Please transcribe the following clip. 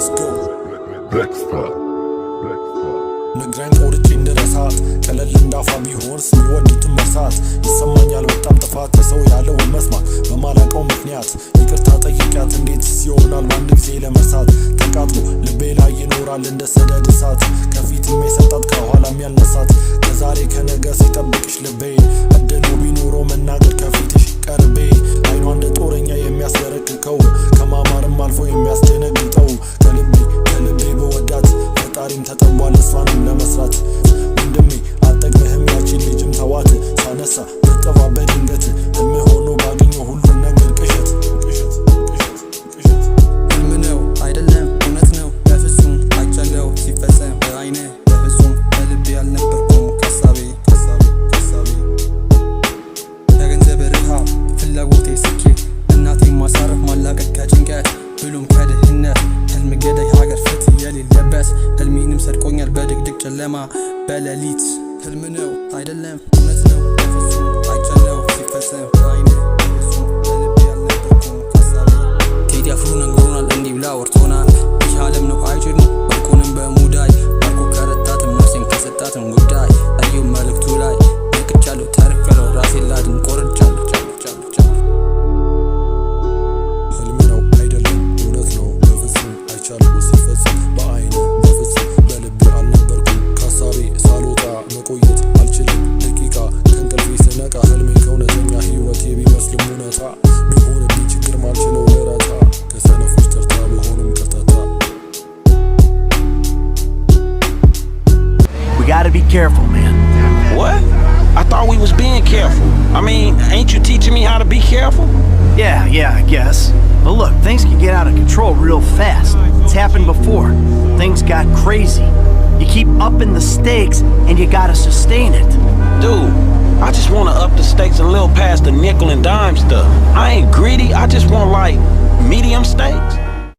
Let's go Blackstar ንግራኝ ቆርጬ እንደረሳት ቀለል እንዳፋ ቢሆንስ የሚወዱትን መርሳት ይሰማኛል በጣም ጥፋት የሰው ያለውን መስማት በማላውቀው ምክንያት ይቅርታ ጠይቂያት እንዴት ይሆናል በአንድ ጊዜ ለመርሳት ተቃጥሎ ልቤ ላይ ይኖራል እንደ ሰደድ እሳት ከፊትም የሰጣት ከኋላም ያልነሳት ከዛሬ ከነገ ሲጠብቅሽ ልቤ እድሉ ቢኖረው መናገር ከፊትሽ ቀርቤ አይኗ እንደ ጦረኛ የሚያስበረቅቀው ከማማርም አልፎ የሚያስደነግጠው ከልቤ በወዳት ፈጣሪም ተጠቧል እሷንም ለመስራት ወንድሜ አልጠግብህም ያቺን ልጅም ተዋት ሳነሳ ልጠፋ በድንገት ህልም ሆኖ ባገኘው ሁሉን ነገር ቅዠት ህልም ነው አይደለም እውነት ነው በፍጹም አይቻለው ሲፈጸም በአይኔ በፍጹም በልቤ አልነበርኩም ከሳቤ ለገንዘብ ረሃብ ፍላጎቴ ስኬት እናቴን ማሳረፍ ማላቀቅ ከጭንቀት ብሎም ከድህነት ህልም ገዳይ ሀገር ፍትህ የሌለበት ህልሜንም ሰርቆኛል በድቅድቅ ጨለማ በሌሊት ህልም ነው አይደለም እውነት ነው በፍጹም አይቻለው ሲፈጸም በአይኔ በፍጹም በልቤ አልነበርኩም ከሳቤ ቴዲ አፍሮ ነግሮናል እንዲህ ብላ ወርቶናል ይህ ዓለም ነው አይችልም ባርኮንም በሙዳይ ባርኮ ከረታትም ነፍሴን ከሰጣትም ጉዳይ አየው መልእክቱ ላይ ነቅቻለሁ ተርፌያለሁ ራሴን ላድን ቆርጫለሁ ህልም ነው አይደለም እውነት ነው በፍጹም አይቻለው ሲፈጸም በአይኔ በፍጹም በልቤ አልነበርኩም ከሀሳቤ ሳልወጣ መቆየት አልችልም ደቂቃ ከእንቅልፌ ስነቃ ህልሜ ከእውነተኛ ህይወቴ ቢመስልም እውነታ ቢሆንብኝ ችግር ማልችለው ልረታ ከሰነፎች ተርታ በሆንም ከተታ We gotta be careful, man. What? I thought we was being careful. I mean, ain't you teaching me how to be careful? Yeah, I guess. But look, things can get out of control real fast. It's happened before. Things got crazy. You keep upping the stakes and you gotta sustain it. Dude, I just want to up the stakes a little past the nickel and dime stuff. I ain't greedy, I just want like medium stakes.